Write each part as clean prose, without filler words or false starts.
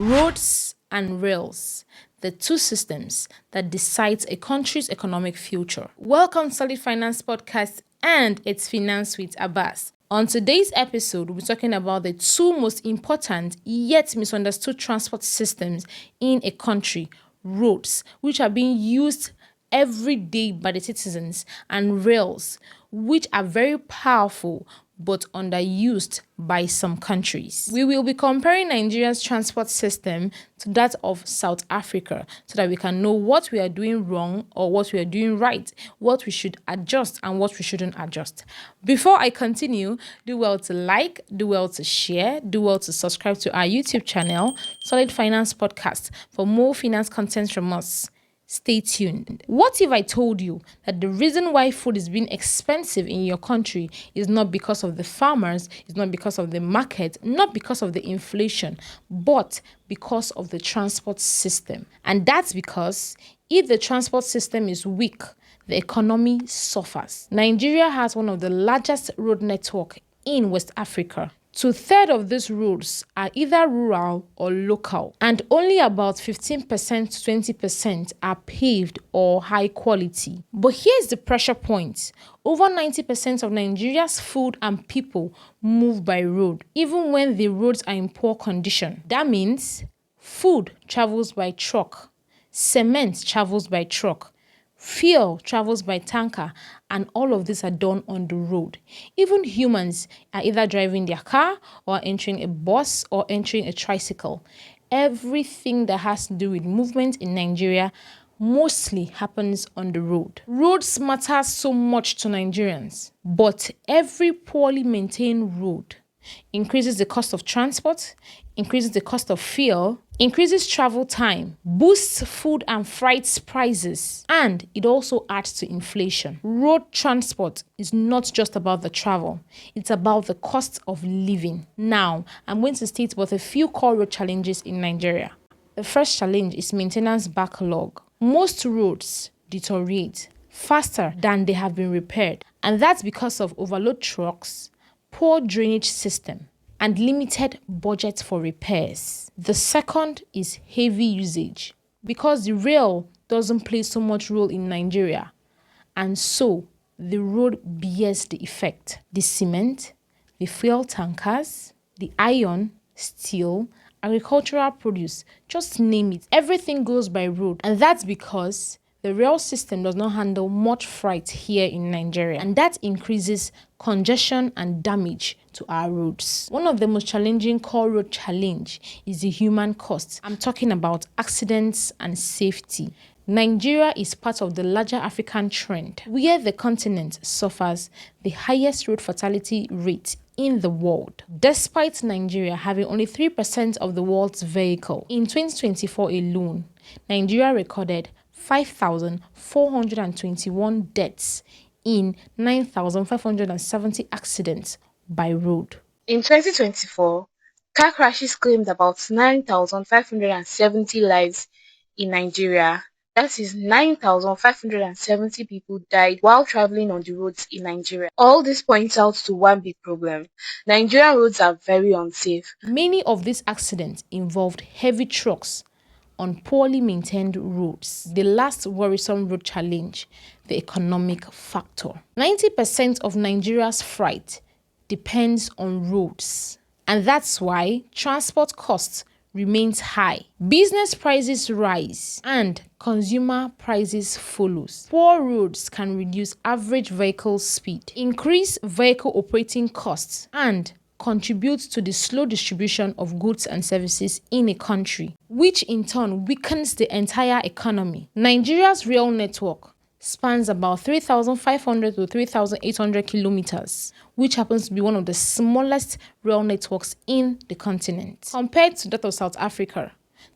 Roads and rails, the two systems that decides a country's economic future. Welcome to Solid Finance Podcast, and it's Finance with Abbas. On today's episode, we're talking about the two most important yet misunderstood transport systems in a country: roads, which are being used every day by the citizens, and rails, which are very powerful but underused by some countries. We will be comparing Nigeria's transport system to that of South Africa so that we can know what we are doing wrong or what we are doing right, what we should adjust and what we shouldn't adjust. Before I continue, do well to like, do well to share, do well to subscribe to our YouTube channel, Solid Finance Podcast, for more finance content from us. Stay tuned. What if I told you that the reason why food is being expensive in your country is not because of the farmers, it's not because of the market, not because of the inflation, but because of the transport system? And that's because if the transport system is weak, the economy suffers. Nigeria has one of the largest road network in West Africa. Two-thirds of these roads are either rural or local, and only about 15% to 20% are paved or high quality. But here's the pressure point. Over 90% of Nigeria's food and people move by road, even when the roads are in poor condition. That means food travels by truck, cement travels by truck, fuel travels by tanker, and all of these are done on the road. Even humans are either driving their car or entering a bus or entering a tricycle. Everything that has to do with movement in Nigeria mostly happens on the road. Roads matter so much to Nigerians, but every poorly maintained road increases the cost of transport, increases the cost of fuel, increases travel time, boosts food and freight prices, and it also adds to inflation. Road transport is not just about the travel, it's about the cost of living. Now, I'm going to state but a few core road challenges in Nigeria. The first challenge is maintenance backlog. Most roads deteriorate faster than they have been repaired, and that's because of overload trucks, poor drainage system, and limited budget for repairs. The second is heavy usage, because the rail doesn't play so much role in Nigeria, and so the road bears the effect. The cement, the fuel tankers, the iron, steel, agricultural produce, just name it, everything goes by road, and that's because the rail system does not handle much freight here in Nigeria, and that increases congestion and damage to our roads. One of the most challenging core road challenge is the human cost. I'm talking about accidents and safety. Nigeria is part of the larger African trend, where the continent suffers the highest road fatality rate in the world, despite Nigeria having only 3% of the world's vehicle. In 2024 alone, Nigeria recorded 5,421 deaths in 9,570 accidents by road. In 2024, car crashes claimed about 9,570 lives in Nigeria. That is 9,570 people died while traveling on the roads in Nigeria. All this points out to one big problem. Nigerian roads are very unsafe. Many of these accidents involved heavy trucks on poorly maintained roads. The last worrisome road challenge, the economic factor. 90% of Nigeria's freight depends on roads, and that's why transport costs remains high. Business prices rise and consumer prices follows. Poor roads can reduce average vehicle speed, increase vehicle operating costs, and contributes to the slow distribution of goods and services in a country, which in turn weakens the entire economy. Nigeria's rail network spans about 3,500 to 3,800 kilometers, which happens to be one of the smallest rail networks in the continent. Compared to that of South Africa,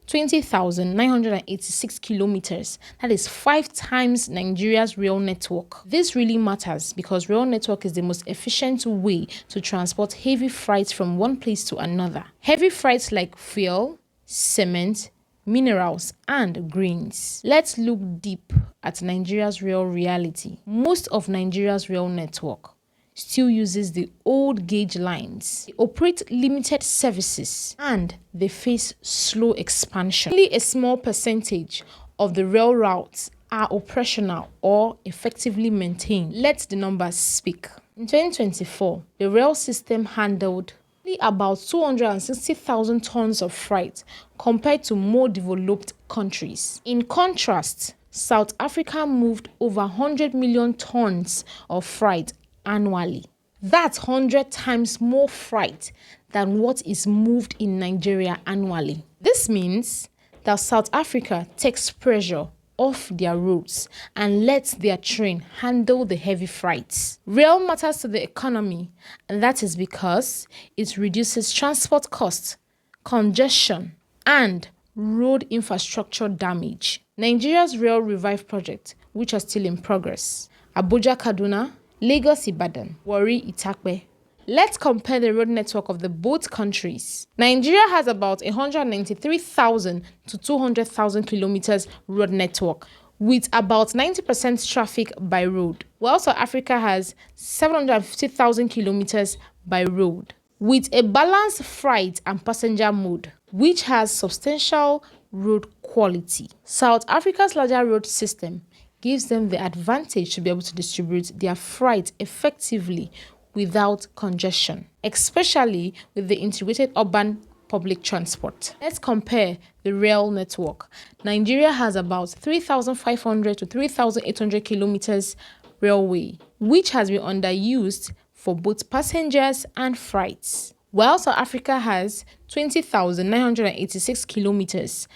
20,986 kilometers. That is 5 times Nigeria's rail network. This really matters because rail network is the most efficient way to transport heavy freight from one place to another. Heavy freights like fuel, cement, minerals, and grains. Let's look deep at Nigeria's rail reality. Most of Nigeria's rail network still uses the old gauge lines. They operate limited services and they face slow expansion. Only a small percentage of the rail routes are operational or effectively maintained. Let the numbers speak. In 2024, the rail system handled about 260,000 tons of freight compared to more developed countries. In contrast, South Africa moved over 100 million tons of freight annually. That's 100 times more freight than what is moved in Nigeria annually. This means that South Africa takes pressure off their roads and lets their train handle the heavy freights. Rail matters to the economy, and that is because it reduces transport costs, congestion, and road infrastructure damage. Nigeria's Rail Revive project, which are still in progress. Abuja Kaduna, Lagos Ibadan, Warri Itakpe. Let's compare the road network of the both countries. Nigeria has about 193,000 to 200,000 kilometers road network, with about 90% traffic by road, while South Africa has 750,000 kilometers by road, with a balanced freight and passenger mode, which has substantial road quality. South Africa's larger road system gives them the advantage to be able to distribute their freight effectively without congestion, especially with the integrated urban public transport. Let's compare the rail network. Nigeria has about 3,500 to 3,800 kilometers railway, which has been underused for both passengers and freights, while South Africa has 20,986 kilometers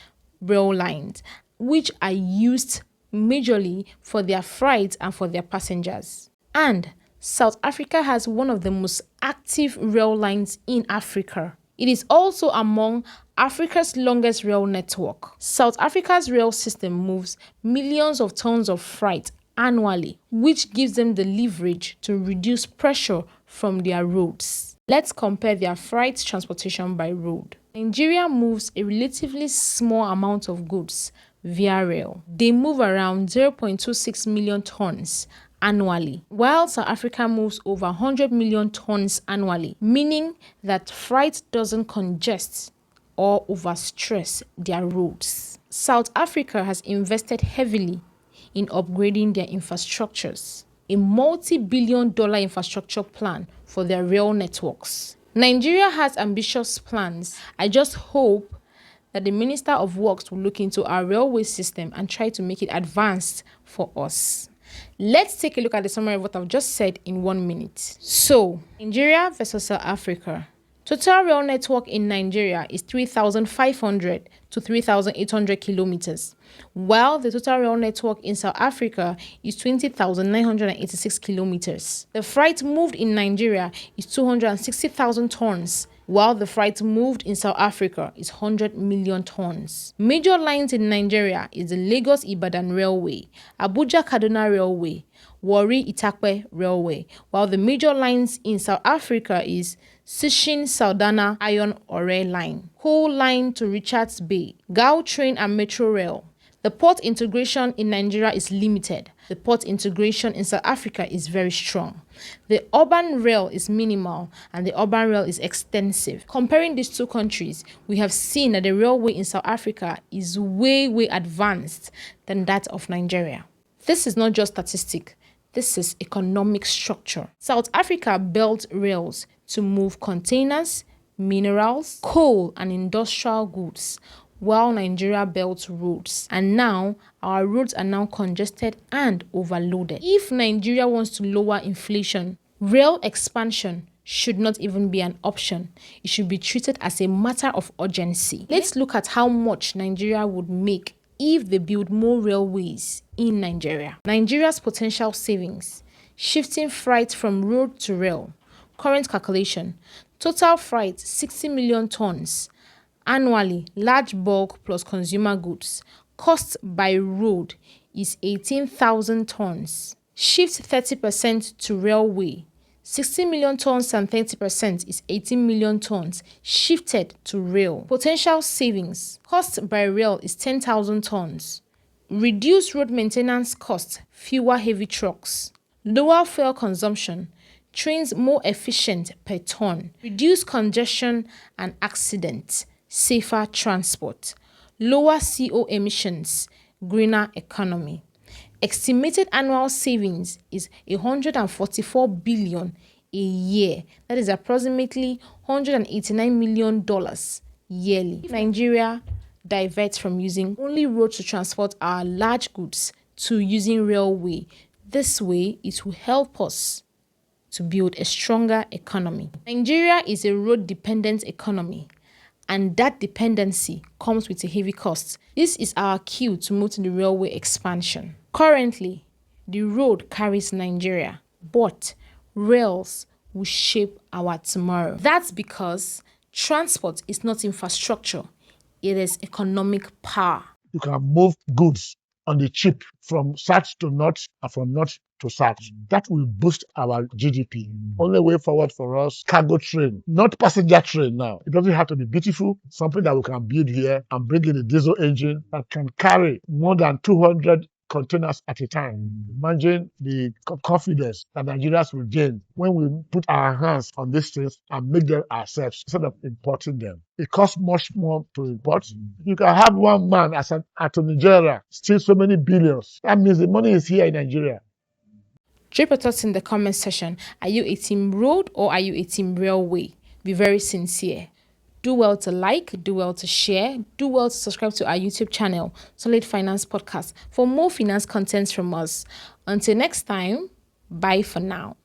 rail lines, which are used majorly for their freight and for their passengers. And South Africa has one of the most active rail lines in Africa. It is also among Africa's longest rail network. South Africa's rail system moves millions of tons of freight annually, which gives them the leverage to reduce pressure from their roads. Let's compare their freight transportation by road. Nigeria moves a relatively small amount of goods via rail. They move around 0.26 million tons annually, while South Africa moves over 100 million tons annually, meaning that freight doesn't congest or overstress their roads. South Africa has invested heavily in upgrading their infrastructures, a multi-billion-dollar infrastructure plan for their rail networks. Nigeria has ambitious plans. I just hope that the Minister of Works will look into our railway system and try to make it advanced for us. Let's take a look at the summary of what I've just said in 1 minute. So, Nigeria versus South Africa. Total rail network in Nigeria is 3,500 to 3,800 kilometers, while the total rail network in South Africa is 20,986 kilometers. The freight moved in Nigeria is 260,000 tons, while the freight moved in South Africa is 100 million tons. Major lines in Nigeria is the Lagos-Ibadan Railway, Abuja-Kaduna Railway, Warri-Itakpe Railway, while the major lines in South Africa is Sishin-Saldanha Iron Ore Line, Coal Line to Richards Bay, Gautrain and Metro Rail. The port integration in Nigeria is limited. The port integration in South Africa is very strong. The urban rail is minimal and the urban rail is extensive. Comparing these two countries, we have seen that the railway in South Africa is way advanced than that of Nigeria. This is not just statistic. This is economic structure. South Africa built rails to move containers, minerals, coal, and industrial goods, while Nigeria built roads. And now, our roads are now congested and overloaded. If Nigeria wants to lower inflation, rail expansion should not even be an option. It should be treated as a matter of urgency. Let's look at how much Nigeria would make if they build more railways in Nigeria. Nigeria's potential savings: shifting freight from road to rail. Current calculation: total freight 60 million tons annually, large bulk plus consumer goods. Cost by road is 18,000 tons. Shift 30% to railway. 60 million tons and 30% is 18 million tons shifted to rail. Potential savings: cost by rail is 10,000 tons. Reduce road maintenance costs, fewer heavy trucks. Lower fuel consumption. trains more efficient per ton, reduce congestion and accidents, safer transport, lower CO emissions, greener economy. Estimated annual savings is 144 billion a year. That is approximately $189 million yearly. If Nigeria diverts from using only road to transport our large goods to using railway, this way it will help us to build a stronger economy. Nigeria is a road-dependent economy, and that dependency comes with a heavy cost. This is our cue to move to the railway expansion. Currently, the road carries Nigeria, but rails will shape our tomorrow. That's because transport is not infrastructure, it is economic power. You can move goods on the cheap from south to north and from north to south. That will boost our GDP. Only way forward for us, cargo train, not passenger train now. It doesn't have to be beautiful, something that we can build here and bring in a diesel engine that can carry more than 200 containers at a time. Imagine the confidence that Nigerians will gain when we put our hands on these things and make them ourselves instead of importing them. It costs much more to import. You can have one man as an attorney general steal so many billions. That means the money is here in Nigeria. Drop your thoughts in the comment section. Are you a team road or are you a team railway? Be very sincere. Do well to like, do well to share, do well to subscribe to our YouTube channel, Solid Finance Podcast, for more finance content from us. Until next time, bye for now.